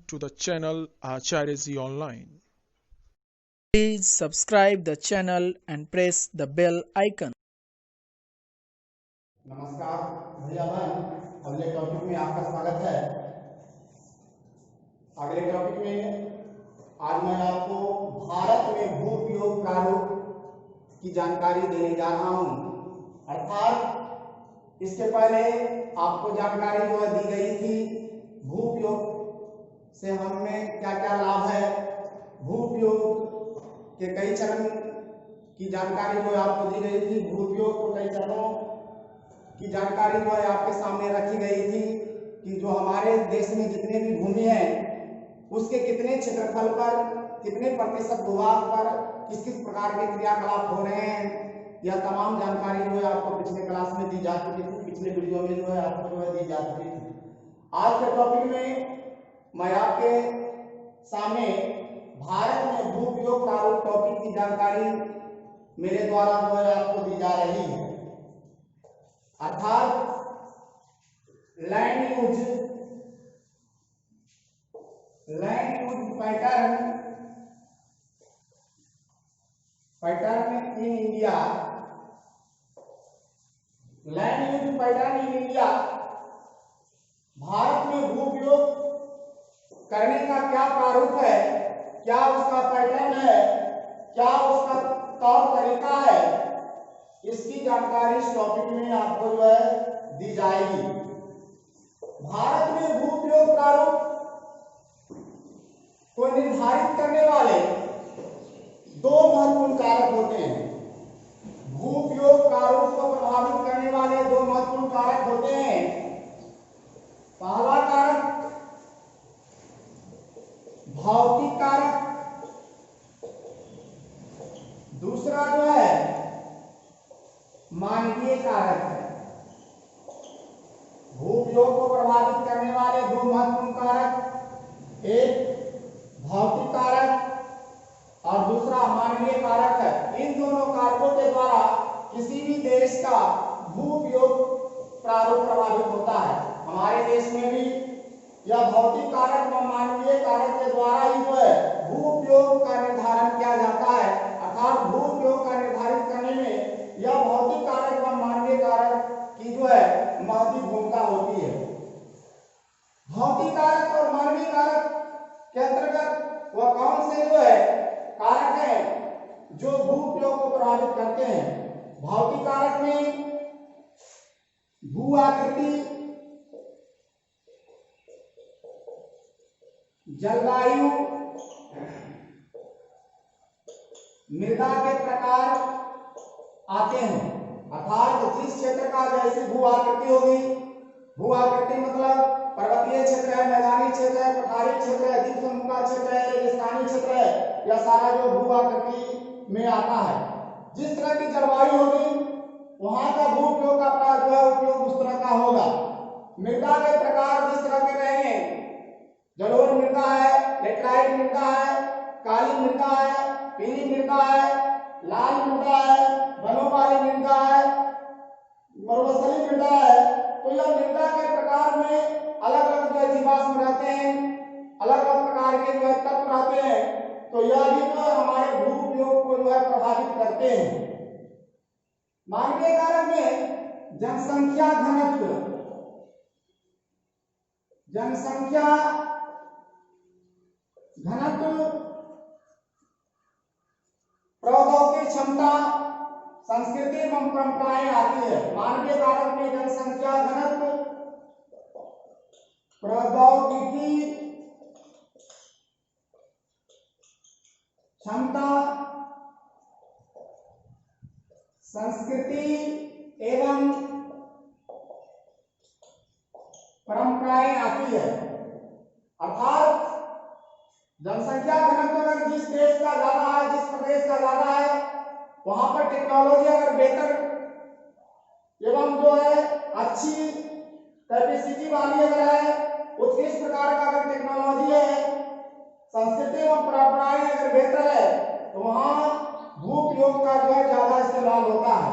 to the channel Acharya Ji Online. Please subscribe the channel and press the bell icon. नमस्कार भैया बहन, अगले topic में आपका स्वागत है। अगले टॉपिक में आज मैं आपको भारत में भू उपयोग प्रारूप की जानकारी देने जा रहा हूं। अर्थात इसके पहले आपको जानकारी जो दी गई थी भू उपयोग से हमें क्या क्या लाभ है, भू उपयोग के कई चरण की जानकारी जो आपको दी गई थी, भू उपयोग को कई चरणों की जानकारी जो है आपके सामने रखी गई थी कि जो हमारे देश में जितने भी भूमि है उसके कितने क्षेत्रफल पर, कितने प्रतिशत भूभाग पर किस किस प्रकार के क्रियाकलाप हो रहे हैं, यह तमाम जानकारी जो है आपको पिछले क्लास में दी जा चुकी थी, पिछले वीडियो में जो है आपको जो है दी जा चुकी थी। आज के टॉपिक में मैं आपके सामने भारत में भू उपयोग प्रारूप टॉपिक की जानकारी मेरे द्वारा जो है आपको दी जा रही है। अर्थात land use pattern in India, land use pattern in India, Bharat में भू उपयोग करने का क्या प्रारूप है, क्या उसका पैटर्न है, क्या उसका तौर तरीका है, इसकी जानकारी इस टॉपिक में आपको जो है दी जाएगी। भारत में भू उपयोग प्रारूप को निर्धारित करने वाले दो महत्वपूर्ण कारक होते हैं। भू उपयोग प्रारूप को प्रभावित करने वाले दो महत्वपूर्ण कारक होते हैं। पहला कारक भौतिक कारक, दूसरा जो है मानवीय कारक है। भू उपयोग को प्रभावित करने वाले दो महत्वपूर्ण कारक, एक भौतिक कारक और दूसरा मानवीय कारक है। इन दोनों कारकों के द्वारा किसी भी देश का भू उपयोग प्रारूप प्रभावित होता है। हमारे देश में भी यह भौतिक कारक व मानवीय कारक के द्वारा ही जो है भू उपयोग का निर्धारण किया जाता है। अर्थात भू उपयोग का निर्धारित करने में यह भौतिक कारक व मानवीय कारक की जो है महत्वपूर्ण भूमिका होती है। भौतिक कारक और मानवीय कारक के अंतर्गत वह कौन से जो है कारक है जो भू उपयोग को प्रभावित करते हैं। भौतिक कारक में भू आकृति, जलवायु, मृदा के प्रकार आते हैं। अर्थात जिस क्षेत्र का जैसी भू आकृति होगी, भू आकृति मतलब पर्वतीय क्षेत्र है, मैदानी क्षेत्र है, पठारी क्षेत्र है, द्वीप समूह का क्षेत्र है, रेगिस्तानी क्षेत्र है, यह सारा जो भू आकृति में आता है। जिस तरह की जलवायु होगी वहां का भू उपयोग का जो है उपयोग उस तरह का होगा। मृदा के प्रकार जिस तरह के रहेंगे, जलोढ़ मृदा है, लेटराइट मृदा है, काली मृदा है, पीली मृदा है, लाल मृदा है, बनोवाली मृदा है, मरुस्थलीय मृदा है। तो यह मृदा के प्रकार में अलग अलग जो जीवाश्म रहते हैं, अलग अलग प्रकार के जो तत्व रहते हैं। तो यह भी जो हमारे भू उपयोग को जो है प्रभावित करते हैं। मानवीय कारक में जनसंख्या घनत्व, जनसंख्या घनत्व, प्रौद्योगिकी क्षमता, संस्कृति एवं परंपराएं आती है। मानवीय कारक में जनसंख्या घनत्व, प्रौद्योगिकी क्षमता, संस्कृति एवं परंपराएं आती है। अर्थात जनसंख्या घनत्व अगर जिस देश का ज्यादा है, जिस प्रदेश का ज्यादा है, वहां पर टेक्नोलॉजी अगर बेहतर एवं जो है अच्छी कैपेसिटी वाली अगर है, उत्कृष्ट प्रकार का अगर टेक्नोलॉजी है, संस्कृति एवं परंपराएं अगर बेहतर है, तो वहां भू उपयोग का जो है ज्यादा इस्तेमाल होता है।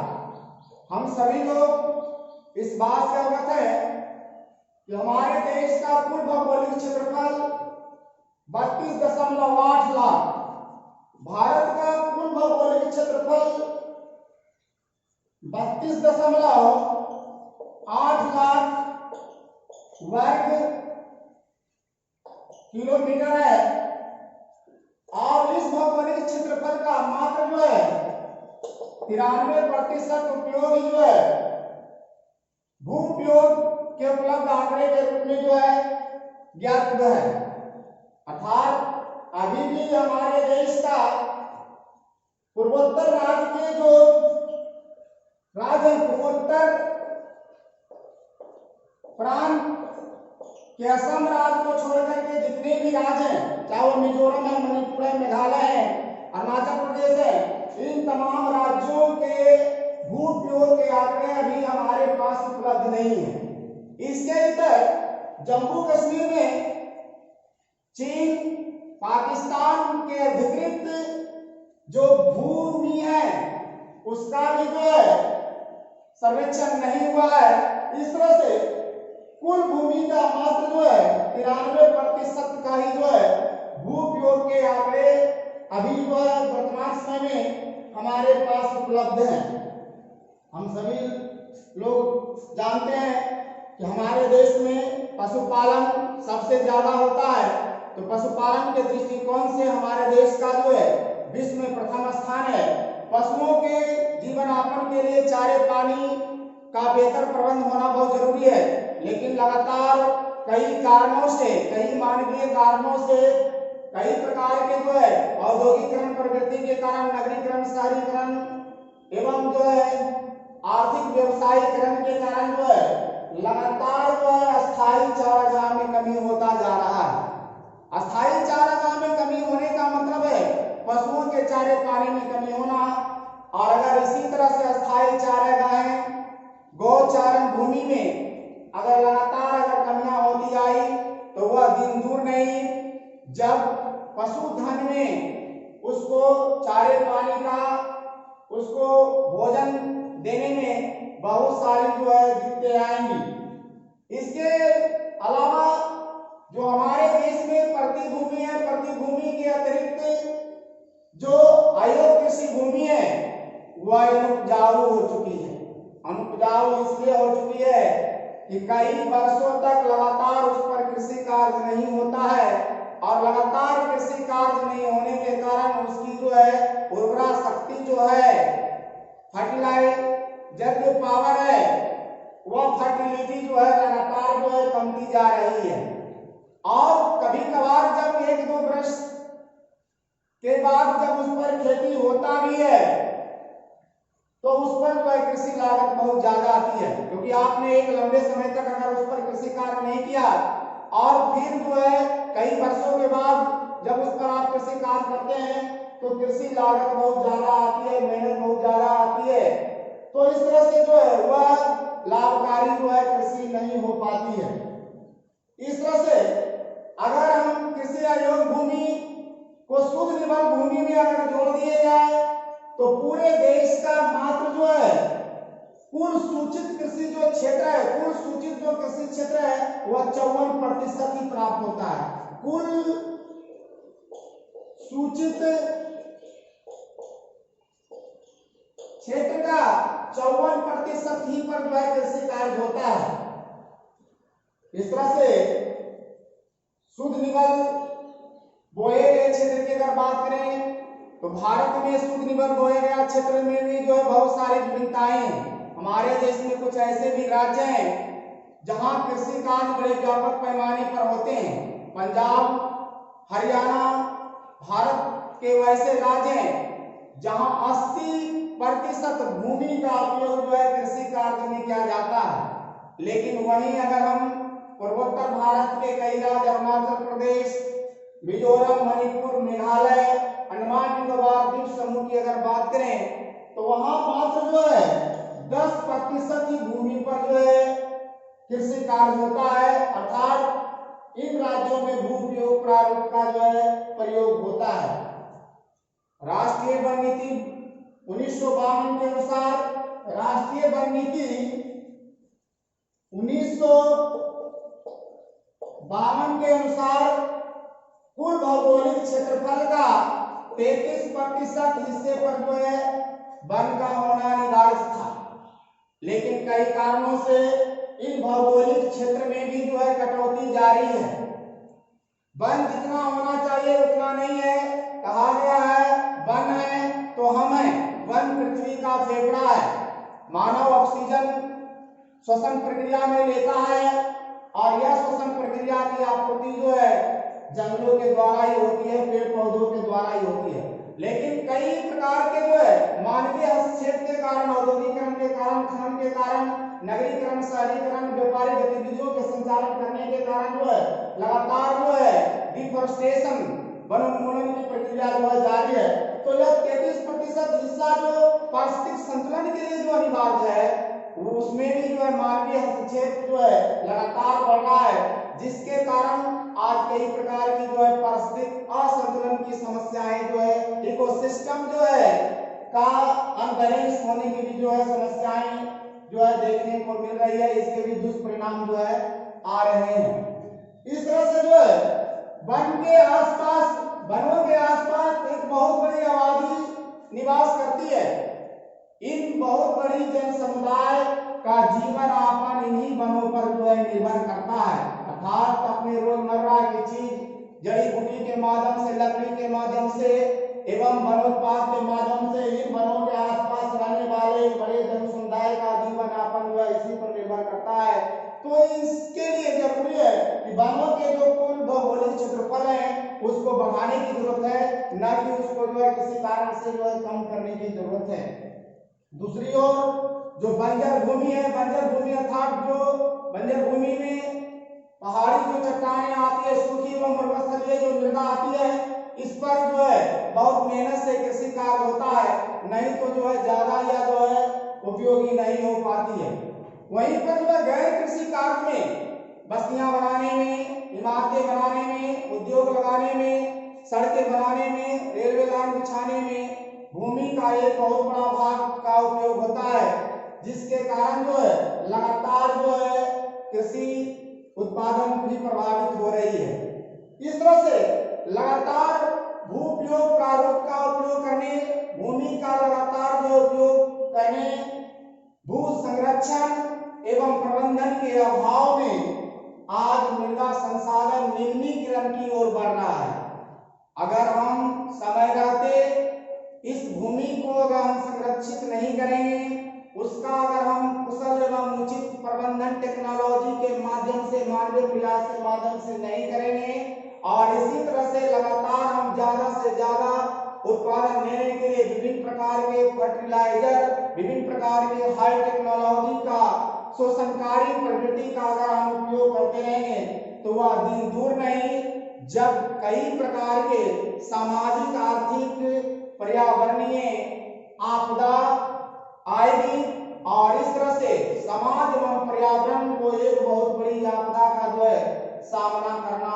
हम सभी लोग इस बात से अवगत है कि हमारे देश का कुल भौगोलिक क्षेत्रफल 32.8 लाख। भारत का कुल भौगोलिक क्षेत्रफल 32.8 लाख वर्ग किलोमीटर है और इस भौगोलिक क्षेत्रफल का मात्र जो है 93% उपयोग जो है भू उपयोग के उपलब्ध आंकड़े के रूप में जो है ज्ञात है। अर्थात अभी भी हमारे देश का पूर्वोत्तर राज्य के जो राज्य पूर्वोत्तर प्रांत के असम राज्य को छोड़कर के जितने भी राज्य हैं, चाहे वो मिजोरम है, मणिपुर है, मेघालय है, अरुणाचल प्रदेश है, इन तमाम राज्यों के भू उपयोग के आंकड़े अभी हमारे पास उपलब्ध नहीं है। इसके इतर जम्मू कश्मीर में चीन, पाकिस्तान के अधिकृत जो भूमि है उसका भी जो है सर्वेक्षण नहीं हुआ है। इस तरह से कुल भूमि का मात्र जो है 93% का ही जो है भू उपयोग के आंकड़े अभी जो है वर्तमान समय में हमारे पास उपलब्ध हैं। हम सभी लोग जानते हैं कि हमारे देश में पशुपालन सबसे ज्यादा होता है, तो पशुपालन के दृष्टिकोण से हमारे देश का जो है विश्व में प्रथम स्थान है। पशुओं के जीवन यापन के लिए चारे पानी का बेहतर प्रबंध होना बहुत जरूरी है, लेकिन लगातार कई कारणों से, कई मानवीय कारणों से, कई प्रकार के जो है औद्योगिकरण प्रवृत्ति के कारण, नगरीकरण, शहरीकरण एवं जो है आर्थिक व्यवसायीकरण के कारण जो है लगातार जो है अस्थायी चारागाह में कमी होता जा रहा है। अस्थायी चारागाह में कमी होने का मतलब है पशुओं के चारे पानी में कमी होना। और अगर इसी तरह से अस्थायी चारागाहें गौचारण भूमि में अगर लगातार कमियां होती आई तो वह दिन दूर नहीं जब पशुधन में उसको चारे पानी का, उसको भोजन देने में बहुत सारी जो है दिक्कतें आएंगी। इसके अलावा जो हमारे देश में प्रतिभूमि है, प्रतिभूमि के अतिरिक्त जो अयोग्य कृषि भूमि है वह अनुपजाऊ हो चुकी है। अनुपजाऊ इसलिए हो चुकी है कि कई वर्षों तक लगातार उस पर कृषि कार्य नहीं होता है और लगातार कृषि कार्य नहीं होने के कारण उसकी जो है उर्वरा शक्ति जो है, फर्टिलाइजर जो पावर है, वह फर्टिलिटी जो है लगातार जो है कमती जा रही है। और कभी कभार जब 1-2 वर्ष के बाद जब उस पर खेती होता भी है तो उस पर जो है कृषि लागत बहुत ज्यादा आती है, क्योंकि आपने एक लंबे समय तक अगर उस पर कृषि कार्य नहीं किया और फिर जो है कई वर्षों के बाद जब उस पर आप कृषि कार्य करते हैं तो कृषि लागत बहुत ज्यादा आती है, मेहनत बहुत ज्यादा आती है। तो इस तरह से जो है वह लाभकारी जो है कृषि नहीं हो पाती है। इस तरह से अगर हम कृषि अयोग्य भूमि को शुद्ध निबल भूमि में अगर जोड़ दिए जाए तो पूरे देश का मात्र जो है कुल सूचित कृषि जो क्षेत्र है, कुल सूचित जो कृषि क्षेत्र है वह 54% ही प्राप्त होता है। कुल सूचित क्षेत्र का 54% ही पर जो है कृषि कार्य होता है। इस तरह से शुद्ध निबल बोए गए क्षेत्र की अगर बात करें तो भारत में शुद्ध निबल बोए गया क्षेत्र में भी जो है बहुत सारी विभिन्नताएं हैं। हमारे देश में कुछ ऐसे भी राज्य हैं जहां कृषि कार्य बड़े व्यापक पैमाने पर होते हैं। पंजाब, हरियाणा भारत के वैसे राज्य हैं जहां 80% भूमि का उपयोग जो है कृषि कार्य में किया जाता है। लेकिन वहीं अगर हम पूर्वोत्तर भारत के कई राज्य, अरुणाचल प्रदेश, मिजोरम, मणिपुर, मेघालय, अंडमान निकोबार द्वीप समूह की अगर बात करें तो वहां मात्र जो है 10% ही भूमि पर जो है कृषि कार्य होता है। अर्थात इन राज्यों में भू उपयोग प्रारूप का जो है प्रयोग होता है। राष्ट्रीय वन नीति 1952 के अनुसार, राष्ट्रीय वन नीति 1952 के अनुसार कुल भौगोलिक क्षेत्रफल का 33% हिस्से पर जो है वन का होना अनिवार्य था, लेकिन कई कारणों से इन भौगोलिक क्षेत्र में भी जो है कटौती जारी है। वन जितना होना चाहिए उतना नहीं है। कहा गया है वन है तो हम हैं, वन पृथ्वी का फेफड़ा है। मानव ऑक्सीजन श्वसन प्रक्रिया में लेता है और यह श्वसन प्रक्रिया की आपूर्ति जो है जंगलों के द्वारा ही होती है, पेड़ पौधों के द्वारा ही होती है। लेकिन कई प्रकार के जो है मानवीय हस्तक्षेप के कारण, औद्योगिकरण के कारण, खनन के कारण, नगरीकरण, शहरीकरण, व्यापारिक गतिविधियों के संचालन करने के कारण जो है लगातार जो है डिफॉरेस्टेशन, वनोन्मूलन की प्रक्रिया जो है जारी है। तो यह 33% हिस्सा जो पारिस्थितिक संतुलन के लिए जो अनिवार्य है उसमें भी जो है मानवीय हस्तक्षेप जो है लगातार बढ़ रहा है, जिसके कारण आज कई प्रकार की जो है पारिस्थितिक असंतुलन की समस्याएं जो है, इकोसिस्टम जो है का अनबैलेंस होने की भी जो है समस्याएं जो है देखने को मिल रही है। इसके भी दुष्परिणाम जो है आ रहे हैं। इस तरह से जो है वन के आसपास, वनों के आसपास एक बहुत बड़ी आबादी निवास करती है। इन बहुत बड़ी जन समुदाय का जीवन यापन इन्हीं वनों पर जो है निर्भर करता है, अर्थात अपने रोजमर्रा की चीज जड़ी बूटी के माध्यम से, लकड़ी के माध्यम से एवं वनोत्पाद के माध्यम से इन वनों के आसपास रहने वाले बड़े जन समुदाय का जीवन यापन जो है इसी पर निर्भर करता है। तो इसके लिए जरूरी है कि वनों के जो कुल भौगोलिक क्षेत्रफल है उसको बढ़ाने की जरूरत है, न कि उसको जो है किसी कारण से जो है कम करने की जरूरत है। दूसरी ओर जो बंजर भूमि है, बंजर भूमि अर्थात जो बंजर भूमि में पहाड़ी जो चट्टानें आती है, सूखी एवं मरुस्थलीय जो मृदा आती है, इस पर जो है बहुत मेहनत से कृषि कार्य होता है, नहीं तो जो है ज्यादा या जो है उपयोगी नहीं हो पाती है। वहीं पर जो है गैर कृषि कार्य में बस्तियां बनाने में, इमारतें बनाने में, उद्योग लगाने में, सड़कें बनाने में, रेलवे लाइन बिछाने में भूमि का एक बहुत बड़ा भाग का उपयोग होता है, जिसके कारण जो है लगातार जो है कृषि उत्पादन भी प्रभावित हो रही है। इस तरह से लगातार भू उपयोग प्रारूप का उपयोग करने, भूमि का लगातार जो उपयोग करने, भू संरक्षण एवं प्रबंधन के अभाव में आज मृदा संसाधन निम्नीकरण की ओर बढ़ रहा है। अगर हम समय रहते इस भूमि को अगर हम संरक्षित नहीं करेंगे, उसका अगर हम कुशल एवं उचित प्रबंधन टेक्नोलॉजी के माध्यम से, मानवीय प्रयास के माध्यम से नहीं करेंगे और इसी तरह से लगातार हम ज्यादा से ज्यादा उत्पादन लेने के लिए विभिन्न प्रकार के फर्टिलाइजर, विभिन्न प्रकार के हाई टेक्नोलॉजी का शोषणकारी प्रवृत्ति का अगर हम उपयोग करते रहेंगे तो वह दिन दूर नहीं जब कई प्रकार के सामाजिक, आर्थिक, पर्यावरणीय आपदा आएगी और इस तरह से समाज एवं पर्यावरण को एक बहुत बड़ी आपदा का जो है सामना करना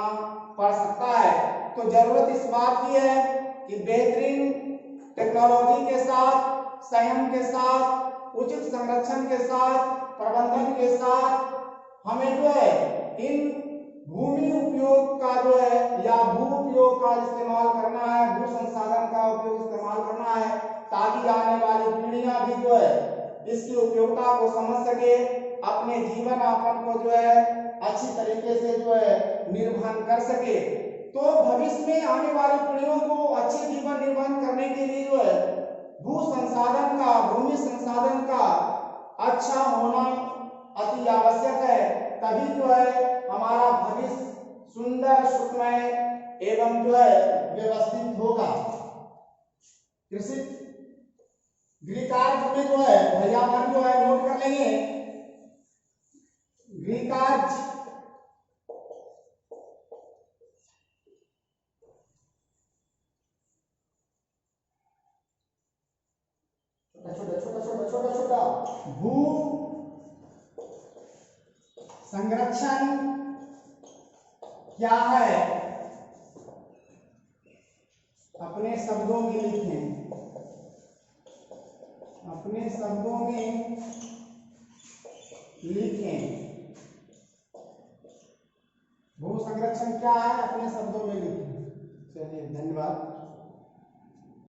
पड़ सकता है। तो जरूरत इस बात की है कि बेहतरीन टेक्नोलॉजी के साथ, संयम के साथ, उचित संरक्षण के साथ, प्रबंधन के साथ हमें जो है इन भूमि उपयोग का जो है या भू उपयोग का इस्तेमाल करना है, भू संसाधन का उपयोग इस्तेमाल करना है, ताकि आने वाली पीढ़ियां भी जो है इसकी उपयोगिता को समझ सके, अपने जीवन यापन को जो है अच्छी तरीके से जो है निर्वहन कर सके। तो भविष्य में आने वाली पीढ़ियों को अच्छे जीवन निर्वहन करने के लिए जो है भू संसाधन का, भूमि संसाधन का अच्छा होना अति आवश्यक है। तभी जो है हमारा भविष्य सुंदर, सुखमय एवं जो है व्यवस्थित होगा। कृषि गृहकार्य में जो है भैया हम जो है नोट कर लेंगे। गृहकार्य छोटा भू संरक्षण क्या है, अपने शब्दों में लिखें, अपने शब्दों में लिखें। भू संरक्षण क्या है, अपने शब्दों में लिखें। धन्यवाद।